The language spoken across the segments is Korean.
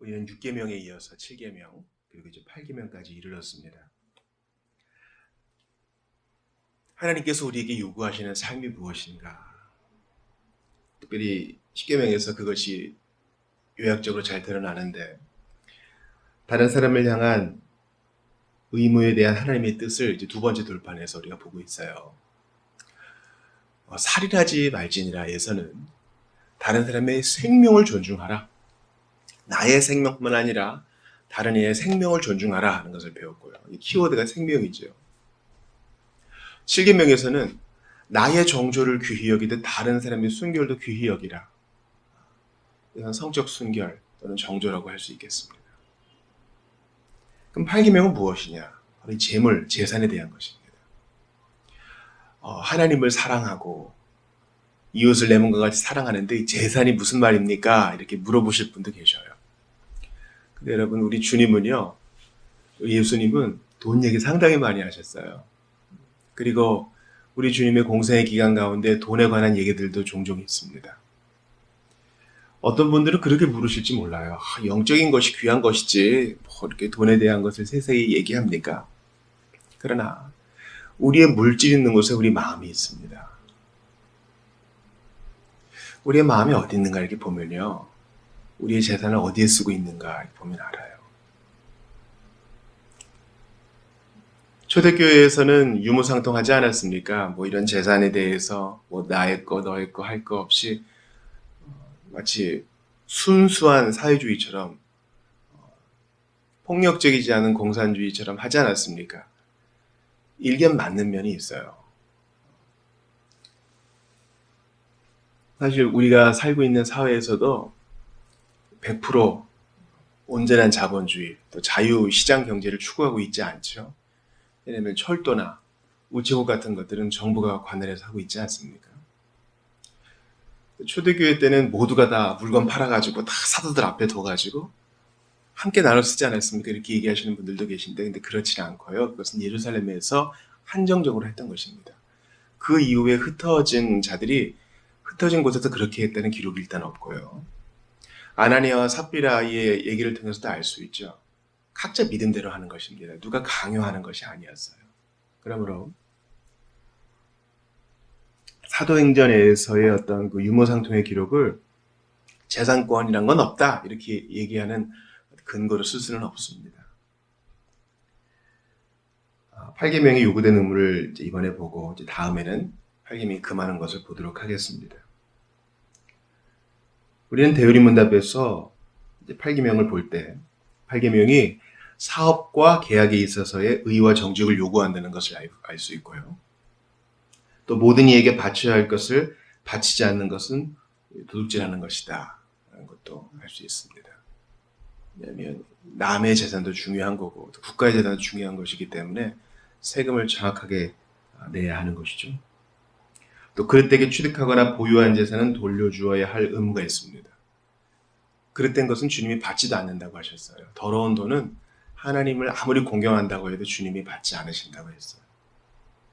우리는 6계명에 이어서 7계명 그리고 이제 8계명까지 이르렀습니다. 하나님께서 우리에게 요구하시는 삶이 무엇인가? 특별히 10계명에서 그것이 요약적으로 잘 드러나는데, 다른 사람을 향한 의무에 대한 하나님의 뜻을 이제 두 번째 돌판에서 우리가 보고 있어요. 살인하지 말지니라에서는 다른 사람의 생명을 존중하라. 나의 생명뿐만 아니라 다른 이의 생명을 존중하라 하는 것을 배웠고요. 이 키워드가 생명이죠. 7계명에서는 나의 정조를 귀히 여기듯 다른 사람의 순결도 귀히 여기라. 이건 성적 순결 또는 정조라고 할 수 있겠습니다. 그럼 8계명은 무엇이냐? 바로 재물, 재산에 대한 것입니다. 하나님을 사랑하고 이웃을 내 몸과 같이 사랑하는데 이 재산이 무슨 말입니까? 이렇게 물어보실 분도 계셔요. 근데 여러분, 우리 주님은요, 예수님은 돈 얘기 상당히 많이 하셨어요. 그리고 우리 주님의 공생의 기간 가운데 돈에 관한 얘기들도 종종 있습니다. 어떤 분들은 그렇게 물으실지 몰라요. 영적인 것이 귀한 것이지 뭐 이렇게 돈에 대한 것을 세세히 얘기합니까? 그러나 우리의 물질 있는 곳에 우리 마음이 있습니다. 우리의 마음이 어디 있는가 이렇게 보면요, 우리의 재산을 어디에 쓰고 있는가 이렇게 보면 알아요. 초대교회에서는 유무상통하지 않았습니까? 뭐 이런 재산에 대해서 뭐 나의 거 너의 거 할 거 없이 마치 순수한 사회주의처럼, 폭력적이지 않은 공산주의처럼 하지 않았습니까? 일견 맞는 면이 있어요. 사실 우리가 살고 있는 사회에서도 100% 온전한 자본주의, 또 자유시장 경제를 추구하고 있지 않죠. 왜냐하면 철도나 우체국 같은 것들은 정부가 관할해서 하고 있지 않습니까? 초대교회 때는 모두가 다 물건 팔아가지고 다 사도들 앞에 둬가지고 함께 나눠 쓰지 않았습니까? 이렇게 얘기하시는 분들도 계신데, 근데 그렇지 않고요. 그것은 예루살렘에서 한정적으로 했던 것입니다. 그 이후에 흩어진 자들이 흩어진 곳에서 그렇게 했다는 기록이 일단 없고요. 아나니아와 삽비라의 얘기를 통해서도 알 수 있죠. 각자 믿음대로 하는 것입니다. 누가 강요하는 것이 아니었어요. 그러므로 사도행전에서의 어떤 그 유무상통의 기록을 재산권이란 건 없다 이렇게 얘기하는 근거로 쓸 수는 없습니다. 8계명이 요구된 의무를 이번에 보고 이제 다음에는 8계명이 금하는 것을 보도록 하겠습니다. 우리는 대의문답에서 8계명을 볼 때 8계명이 사업과 계약에 있어서의 의와 정직을 요구한다는 것을 알 수 있고요. 또 모든 이에게 바쳐야 할 것을 바치지 않는 것은 도둑질하는 것이다 라는 것도 알 수 있습니다. 왜냐하면 남의 재산도 중요한 거고 국가의 재산도 중요한 것이기 때문에 세금을 정확하게 내야 하는 것이죠. 또 그릇되게 취득하거나 보유한 재산은 돌려주어야 할 의무가 있습니다. 그릇된 것은 주님이 받지도 않는다고 하셨어요. 더러운 돈은 하나님을 아무리 공경한다고 해도 주님이 받지 않으신다고 했어요.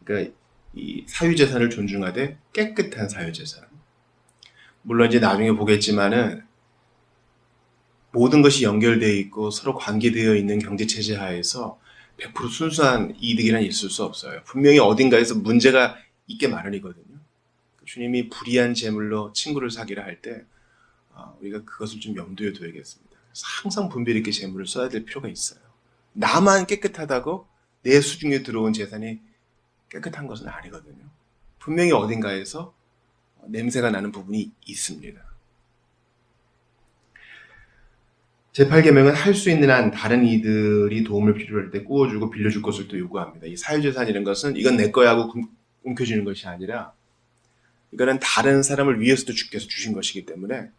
그러니까 이 사유재산을 존중하되 깨끗한 사유재산. 물론 이제 나중에 보겠지만은 모든 것이 연결되어 있고 서로 관계되어 있는 경제체제 하에서 100% 순수한 이득이란 있을 수 없어요. 분명히 어딘가에서 문제가 있게 마련이거든요. 주님이 불의한 재물로 친구를 사기라 할 때 우리가 그것을 좀 염두에 둬야겠습니다. 항상 분별 있게 재물을 써야 될 필요가 있어요. 나만 깨끗하다고 내 수중에 들어온 재산이 깨끗한 것은 아니거든요. 분명히 어딘가에서 냄새가 나는 부분이 있습니다. 제8계명은 할 수 있는 한 다른 이들이 도움을 필요할 때 꾸어주고 빌려줄 것을 또 요구합니다. 이 사유재산이라는 것은 이건 내 거야 하고 움켜쥐는 것이 아니라 이거는 다른 사람을 위해서도 주께서 주신 것이기 때문에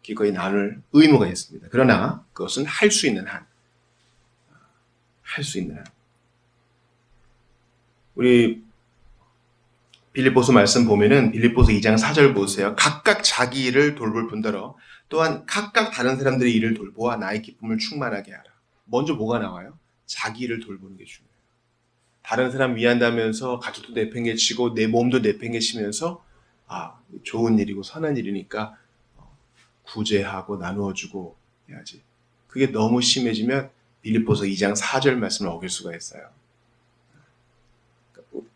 기꺼이 나눌 의무가 있습니다. 그러나 그것은 할 수 있는 한. 할 수 있는 한. 우리 빌립보서 말씀 보면은 빌립보서 2장 4절 보세요. 각각 자기 일을 돌볼 뿐더러 또한 각각 다른 사람들의 일을 돌보아 나의 기쁨을 충만하게 하라. 먼저 뭐가 나와요? 자기 일을 돌보는 게 중요해요. 다른 사람 위한다면서 가족도 내팽개치고 내 몸도 내팽개치면서 좋은 일이고 선한 일이니까 구제하고 나누어주고 해야지. 그게 너무 심해지면 빌립보서 2장 4절 말씀을 어길 수가 있어요.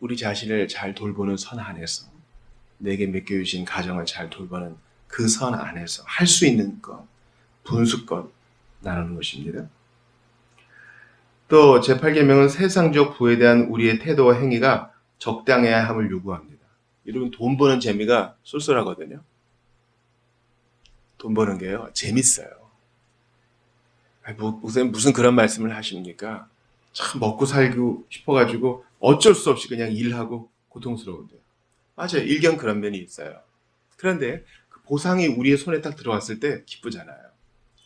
우리 자신을 잘 돌보는 선 안에서, 내게 맡겨주신 가정을 잘 돌보는 그 선 안에서 할 수 있는 것, 분수껏 나누는 것입니다. 또 제8계명은 세상적 부에 대한 우리의 태도와 행위가 적당해야 함을 요구합니다. 여러분, 돈 버는 재미가 쏠쏠하거든요. 돈 버는 게요, 재밌어요. 목사님 무슨 그런 말씀을 하십니까? 참 먹고 살고 싶어가지고 어쩔 수 없이 그냥 일하고 고통스러운데요. 맞아요. 일견 그런 면이 있어요. 그런데 그 보상이 우리의 손에 딱 들어왔을 때 기쁘잖아요.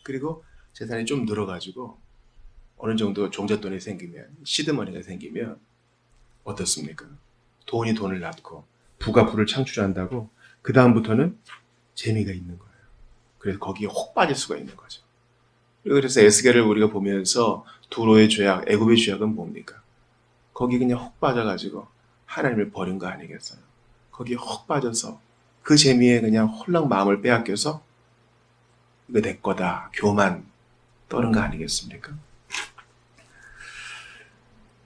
그리고 재산이 좀 늘어가지고 어느 정도 종잣돈이 생기면, 시드머니가 생기면 어떻습니까? 돈이 돈을 낳고 부가 부를 창출한다고 그 다음부터는 재미가 있는 거예요. 그래서 거기에 혹 빠질 수가 있는 거죠. 그래서 에스겔을 우리가 보면서 두로의 죄악, 애굽의 죄악은 뭡니까? 거기 그냥 혹 빠져가지고 하나님을 버린 거 아니겠어요? 거기에 혹 빠져서 그 재미에 그냥 홀랑 마음을 빼앗겨서 이거 내 거다, 교만 떠는 거 아니겠습니까?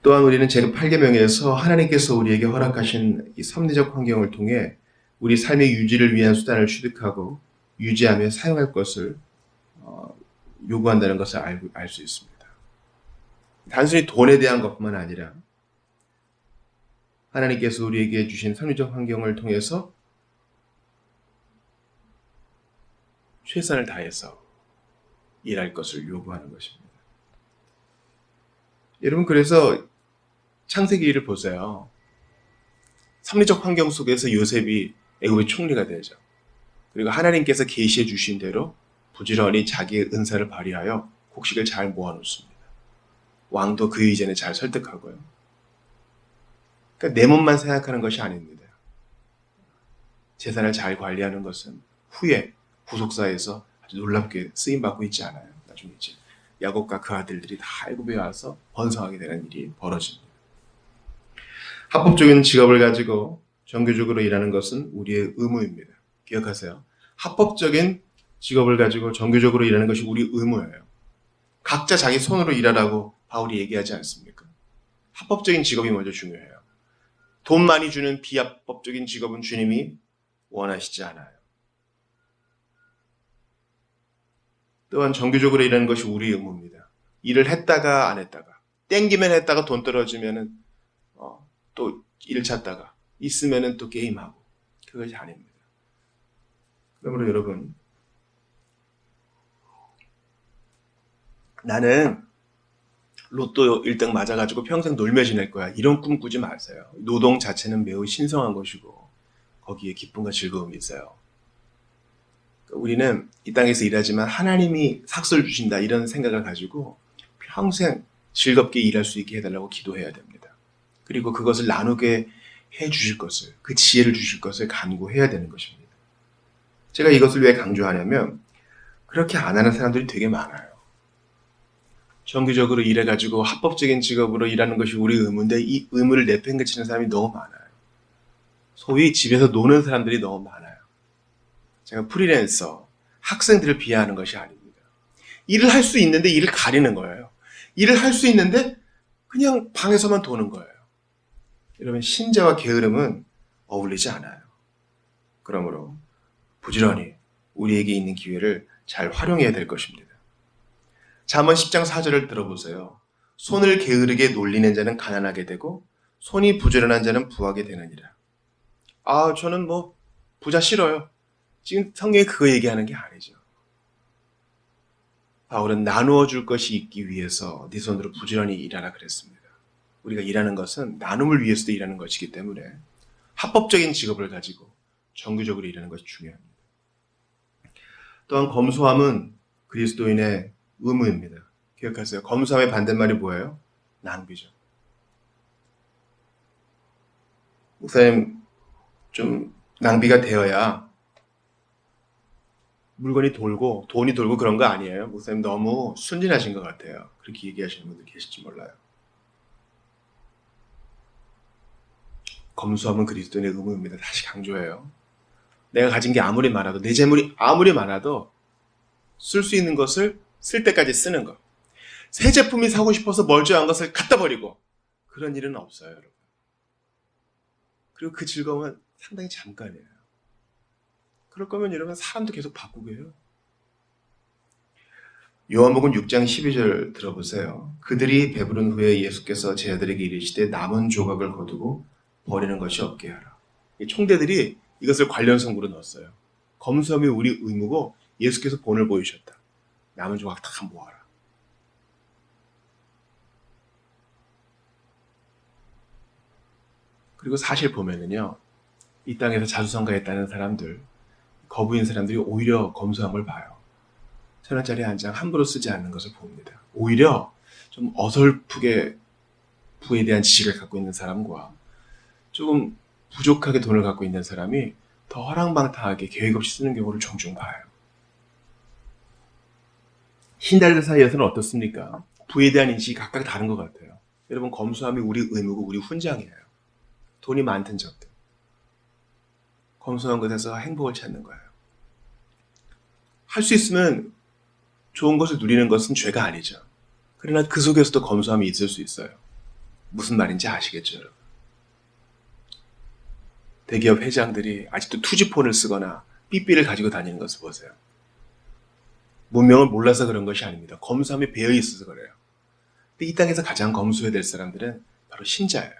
또한 우리는 제8계명에서 하나님께서 우리에게 허락하신 이 섭리적 환경을 통해 우리 삶의 유지를 위한 수단을 취득하고 유지하며 사용할 것을 요구한다는 것을 알 수 있습니다. 단순히 돈에 대한 것뿐만 아니라 하나님께서 우리에게 주신 섭리적 환경을 통해서 최선을 다해서 일할 것을 요구하는 것입니다. 여러분, 그래서 창세기 1을 보세요. 섭리적 환경 속에서 요셉이 애굽의 총리가 되죠. 그리고 하나님께서 계시해 주신 대로 부지런히 자기의 은사를 발휘하여 곡식을 잘 모아놓습니다. 왕도 그 이전에 잘 설득하고요. 그러니까 내 몸만 생각하는 것이 아닙니다. 재산을 잘 관리하는 것은 후에 후속사에서 아주 놀랍게 쓰임받고 있지 않아요. 나중에 이제 야곱과 그 아들들이 다 애굽에 와서 번성하게 되는 일이 벌어집니다. 합법적인 직업을 가지고 정규적으로 일하는 것은 우리의 의무입니다. 기억하세요. 합법적인 직업을 가지고 정규적으로 일하는 것이 우리 의무예요. 각자 자기 손으로 일하라고 바울이 얘기하지 않습니까? 합법적인 직업이 먼저 중요해요. 돈 많이 주는 비합법적인 직업은 주님이 원하시지 않아요. 또한 정규적으로 일하는 것이 우리 의무입니다. 일을 했다가 안 했다가, 땡기면 했다가 돈 떨어지면은 또 일 찾다가, 있으면은 또 게임하고, 그것이 아닙니다. 그러므로 여러분, 나는 로또 1등 맞아가지고 평생 놀며 지낼 거야, 이런 꿈 꾸지 마세요. 노동 자체는 매우 신성한 것이고 거기에 기쁨과 즐거움이 있어요. 우리는 이 땅에서 일하지만 하나님이 삭설 주신다, 이런 생각을 가지고 평생 즐겁게 일할 수 있게 해달라고 기도해야 됩니다. 그리고 그것을 나누게 해주실 것을, 그 지혜를 주실 것을 간구해야 되는 것입니다. 제가 이것을 왜 강조하냐면 그렇게 안 하는 사람들이 되게 많아요. 정규적으로 일해가지고 합법적인 직업으로 일하는 것이 우리 의무인데 이 의무를 내팽개치는 사람이 너무 많아요. 소위 집에서 노는 사람들이 너무 많아요. 제가 프리랜서, 학생들을 비하하는 것이 아닙니다. 일을 할 수 있는데 일을 가리는 거예요. 일을 할 수 있는데 그냥 방에서만 도는 거예요. 여러분, 신자와 게으름은 어울리지 않아요. 그러므로 부지런히 우리에게 있는 기회를 잘 활용해야 될 것입니다. 잠언 10장 4절을 들어보세요. 손을 게으르게 놀리는 자는 가난하게 되고 손이 부지런한 자는 부하게 되느니라. 저는 부자 싫어요. 지금 성경에 그거 얘기하는 게 아니죠. 바울은 나누어 줄 것이 있기 위해서 네 손으로 부지런히 일하라 그랬습니다. 우리가 일하는 것은 나눔을 위해서도 일하는 것이기 때문에 합법적인 직업을 가지고 정규적으로 일하는 것이 중요합니다. 또한 검소함은 그리스도인의 의무입니다. 기억하세요. 검소함의 반대말이 뭐예요? 낭비죠. 목사님, 좀 낭비가 되어야 물건이 돌고 돈이 돌고 그런 거 아니에요? 목사님 너무 순진하신 것 같아요. 그렇게 얘기하시는 분들 계실지 몰라요. 검소함은 그리스도인의 의무입니다. 다시 강조해요. 내가 가진 게 아무리 많아도, 내 재물이 아무리 많아도 쓸 수 있는 것을 쓸 때까지 쓰는 거. 새 제품이 사고 싶어서 멀쩡한 것을 갖다 버리고 그런 일은 없어요, 여러분. 그리고 그 즐거움은 상당히 잠깐이에요. 그럴 거면 여러분 사람도 계속 바꾸고 해요. 요한복음 6장 12절 들어보세요. 그들이 배부른 후에 예수께서 제 아들에게 이르시되 남은 조각을 거두고 버리는 것이 없게 하라. 이 총대들이 이것을 관련 성구로 넣었어요. 검수함이 우리 의무고 예수께서 본을 보이셨다. 남은 조각 다 모아라. 그리고 사실 보면은요, 이 땅에서 자수성가했다는 사람들, 거부인 사람들이 오히려 검소함을 봐요. 1,000원짜리 한 장 함부로 쓰지 않는 것을 봅니다. 오히려 좀 어설프게 부에 대한 지식을 갖고 있는 사람과 조금 부족하게 돈을 갖고 있는 사람이 더 허랑방탕하게 계획 없이 쓰는 경우를 종종 봐요. 신달들 사이에서는 어떻습니까? 부에 대한 인식이 각각 다른 것 같아요. 여러분, 검소함이 우리 의무고 우리 훈장이에요. 돈이 많든 적든. 검소한 것에서 행복을 찾는 거예요. 할 수 있으면 좋은 것을 누리는 것은 죄가 아니죠. 그러나 그 속에서도 검소함이 있을 수 있어요. 무슨 말인지 아시겠죠, 여러분? 대기업 회장들이 아직도 투지폰을 쓰거나 삐삐를 가지고 다니는 것을 보세요. 문명을 몰라서 그런 것이 아닙니다. 검소함이 배어 있어서 그래요. 근데 이 땅에서 가장 검소해야 될 사람들은 바로 신자예요.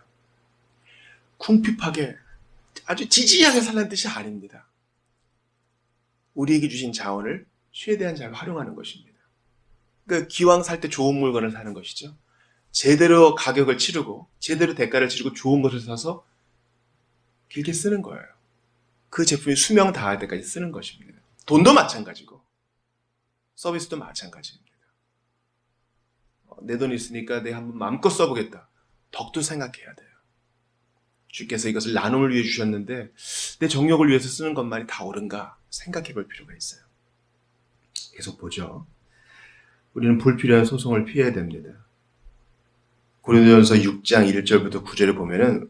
궁핍하게 아주 지지하게 살라는 뜻이 아닙니다. 우리에게 주신 자원을 최대한 잘 활용하는 것입니다. 그러니까 기왕 살 때 좋은 물건을 사는 것이죠. 제대로 가격을 치르고 제대로 대가를 치르고 좋은 것을 사서 길게 쓰는 거예요. 그 제품이 수명 다할 때까지 쓰는 것입니다. 돈도 마찬가지고 서비스도 마찬가지입니다. 내 돈이 있으니까 내가 한번 마음껏 써보겠다. 덕도 생각해야 돼요. 주께서 이것을 나눔을 위해 주셨는데 내 정욕을 위해서 쓰는 것만이 다 옳은가 생각해 볼 필요가 있어요. 계속 보죠. 우리는 불필요한 소송을 피해야 됩니다. 고린도전서 6장 1절부터 9절을 보면은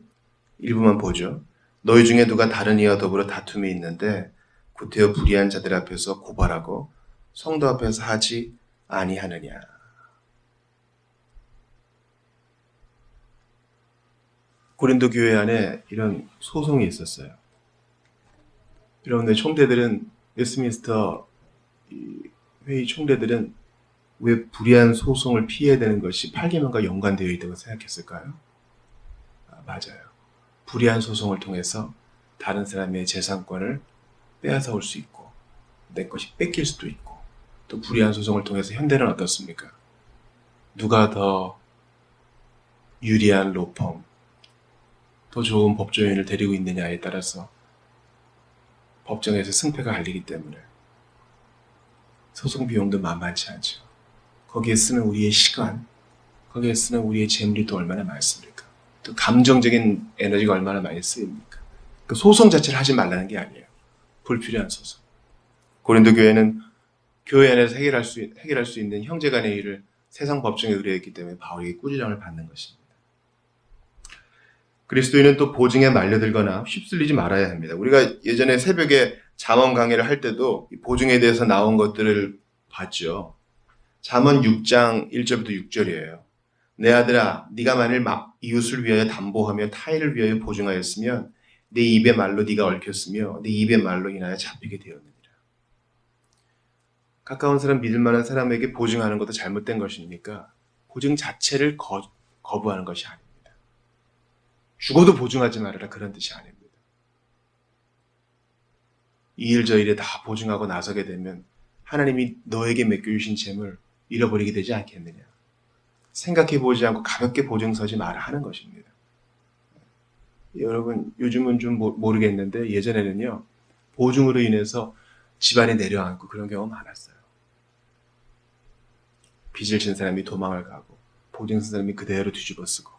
일부만 보죠. 너희 중에 누가 다른 이와 더불어 다툼이 있는데 구태여 불의한 자들 앞에서 고발하고 성도 앞에서 하지 아니하느냐. 고린도 교회 안에 이런 소송이 있었어요. 여러분들 총대들은 웨스트민스터 회의 총대들은 왜 불의한 소송을 피해야 되는 것이 8계명과 연관되어 있다고 생각했을까요? 맞아요. 불의한 소송을 통해서 다른 사람의 재산권을 빼앗아올 수 있고 내 것이 뺏길 수도 있고 또 불의한 소송을 통해서 현대는 어떻습니까? 누가 더 유리한 로펌, 더 좋은 법조인을 데리고 있느냐에 따라서 법정에서 승패가 갈리기 때문에 소송 비용도 만만치 않죠. 거기에 쓰는 우리의 시간, 거기에 쓰는 우리의 재물이 또 얼마나 많습니까? 또 감정적인 에너지가 얼마나 많이 쓰입니까? 그 소송 자체를 하지 말라는 게 아니에요. 불필요한 소송. 고린도 교회는 교회 안에서 해결할 수 있는 형제간의 일을 세상 법정에 의뢰했기 때문에 바울에게 꾸지람을 받는 것입니다. 그리스도인은 또 보증에 말려들거나 휩쓸리지 말아야 합니다. 우리가 예전에 새벽에 잠언 강의를 할 때도 보증에 대해서 나온 것들을 봤죠. 잠언 6장 1절부터 6절이에요. 내 아들아, 네가 만일 이웃을 위하여 담보하며 타인을 위하여 보증하였으면 내 입의 말로 네가 얽혔으며 내 입의 말로 인하여 잡히게 되었느니라. 가까운 사람, 믿을 만한 사람에게 보증하는 것도 잘못된 것입니까? 보증 자체를 거부하는 것이 아닙니다. 죽어도 보증하지 말아라, 그런 뜻이 아닙니다. 이 일 저 일에 다 보증하고 나서게 되면 하나님이 너에게 맡겨주신 재물 잃어버리게 되지 않겠느냐. 생각해보지 않고 가볍게 보증 서지 마라 하는 것입니다. 여러분, 요즘은 좀 모르겠는데 예전에는요, 보증으로 인해서 집안이 내려앉고 그런 경우가 많았어요. 빚을 진 사람이 도망을 가고 보증 쓴 사람이 그대로 뒤집어 쓰고.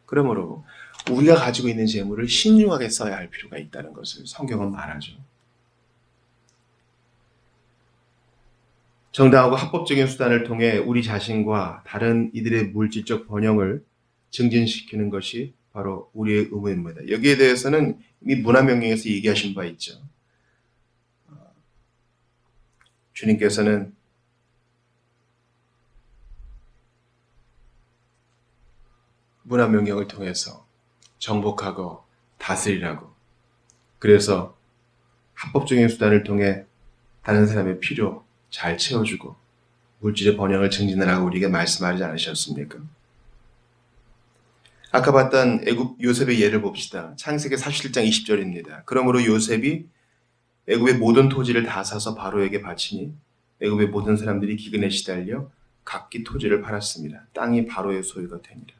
그러므로 우리가 가지고 있는 재물을 신중하게 써야 할 필요가 있다는 것을 성경은 말하죠. 정당하고 합법적인 수단을 통해 우리 자신과 다른 이들의 물질적 번영을 증진시키는 것이 바로 우리의 의무입니다. 여기에 대해서는 이미 문화명령에서 얘기하신 바 있죠. 주님께서는 문화 명령을 통해서 정복하고 다스리라고. 그래서 합법적인 수단을 통해 다른 사람의 필요 잘 채워주고 물질의 번영을 증진하라고 우리에게 말씀하지 않으셨습니까? 아까 봤던 애굽 요셉의 예를 봅시다. 창세기 47장 20절입니다. 그러므로 요셉이 애굽의 모든 토지를 다 사서 바로에게 바치니 애굽의 모든 사람들이 기근에 시달려 각기 토지를 팔았습니다. 땅이 바로의 소유가 되니라.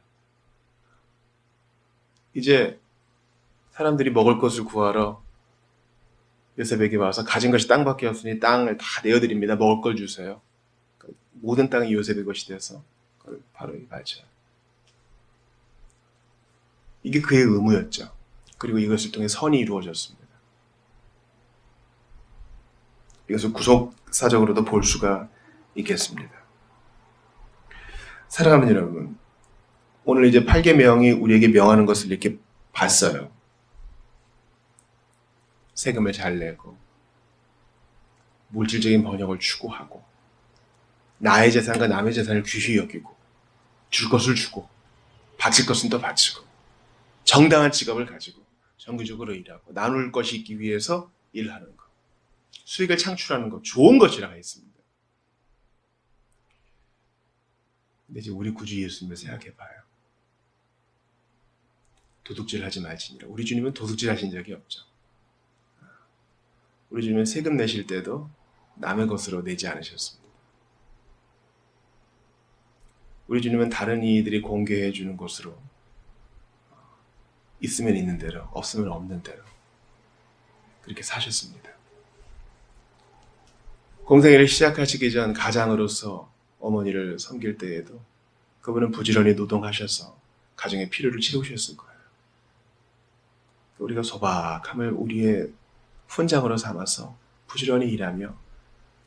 이제 사람들이 먹을 것을 구하러 요셉에게 와서 가진 것이 땅밖에 없으니 땅을 다 내어드립니다. 먹을 걸 주세요. 모든 땅이 요셉의 것이 돼서 그걸 바로에게 바쳐요. 이게 그의 의무였죠. 그리고 이것을 통해 선이 이루어졌습니다. 이것을 구속사적으로도 볼 수가 있겠습니다. 사랑하는 여러분, 오늘 이제 8계명이 우리에게 명하는 것을 이렇게 봤어요. 세금을 잘 내고 물질적인 번영을 추구하고 나의 재산과 남의 재산을 귀히 여기고 줄 것을 주고 바칠 것은 또 바치고 정당한 직업을 가지고 정규적으로 일하고 나눌 것이 있기 위해서 일하는 것, 수익을 창출하는 것, 좋은 것이라고 했습니다. 근데 이제 우리 구주 예수님을 생각해봐요. 도둑질 하지 말지니라. 우리 주님은 도둑질 하신 적이 없죠. 우리 주님은 세금 내실 때도 남의 것으로 내지 않으셨습니다. 우리 주님은 다른 이들이 공개해 주는 것으로 있으면 있는 대로, 없으면 없는 대로 그렇게 사셨습니다. 공생애를 시작하시기 전 가장으로서 어머니를 섬길 때에도 그분은 부지런히 노동하셔서 가정의 필요를 채우셨을 거예요. 우리가 소박함을 우리의 훈장으로 삼아서 부지런히 일하며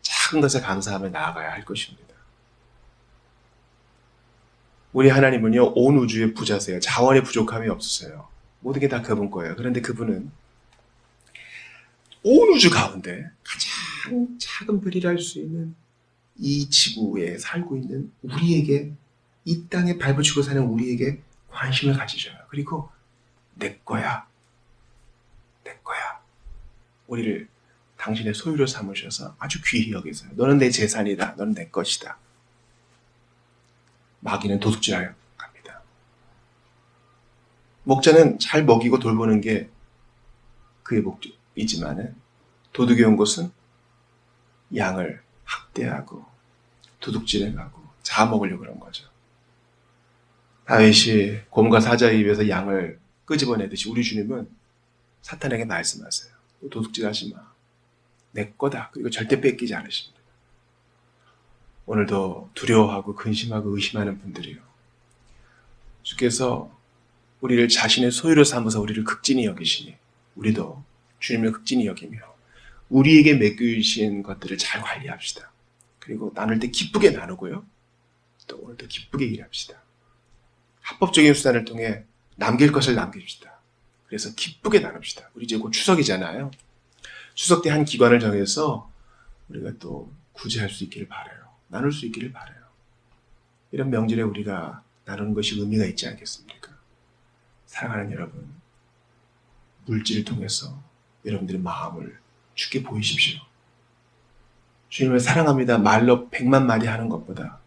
작은 것에 감사하며 나아가야 할 것입니다. 우리 하나님은요, 온 우주의 부자세요. 자원의 부족함이 없으세요. 모든 게 다 그분 거예요. 그런데 그분은 온 우주 가운데 가장 작은 별이라 할 수 있는 이 지구에 살고 있는 우리에게, 이 땅에 발붙이고 사는 우리에게 관심을 가지셔요. 그리고 내 거야. 내 거야. 우리를 당신의 소유로 삼으셔서 아주 귀히 여기세요. 너는 내 재산이다. 너는 내 것이다. 마귀는 도둑질하여 갑니다. 목자는 잘 먹이고 돌보는 게 그의 목적이지만은 도둑이 온 것은 양을 학대하고 도둑질해가고 잡아먹으려고 그런 거죠. 다윗이 곰과 사자의 입에서 양을 끄집어내듯이 우리 주님은 사탄에게 말씀하세요. 도둑질하지 마. 내 거다. 그리고 절대 뺏기지 않으십니다. 오늘도 두려워하고 근심하고 의심하는 분들이요. 주께서 우리를 자신의 소유로 삼아서 우리를 극진히 여기시니 우리도 주님을 극진히 여기며 우리에게 맡기신 것들을 잘 관리합시다. 그리고 나눌 때 기쁘게 나누고요. 또 오늘도 기쁘게 일합시다. 합법적인 수단을 통해 남길 것을 남깁시다. 그래서 기쁘게 나눕시다. 우리 이제 곧 추석이잖아요. 추석 때 한 기관을 정해서 우리가 또 구제할 수 있기를 바라요. 나눌 수 있기를 바라요. 이런 명절에 우리가 나누는 것이 의미가 있지 않겠습니까? 사랑하는 여러분, 물질을 통해서 여러분들의 마음을 주께 보이십시오. 주님을 사랑합니다. 말로 100만 마디 하는 것보다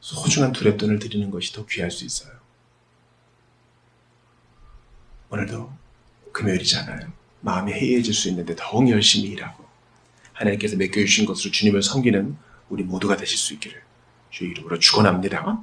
소중한 두랩돈을 드리는 것이 더 귀할 수 있어요. 오늘도 금요일이잖아요. 마음이 해이해질 수 있는데 더욱 열심히 일하고 하나님께서 맡겨주신 것으로 주님을 섬기는 우리 모두가 되실 수 있기를 주의 이름으로 축원합니다.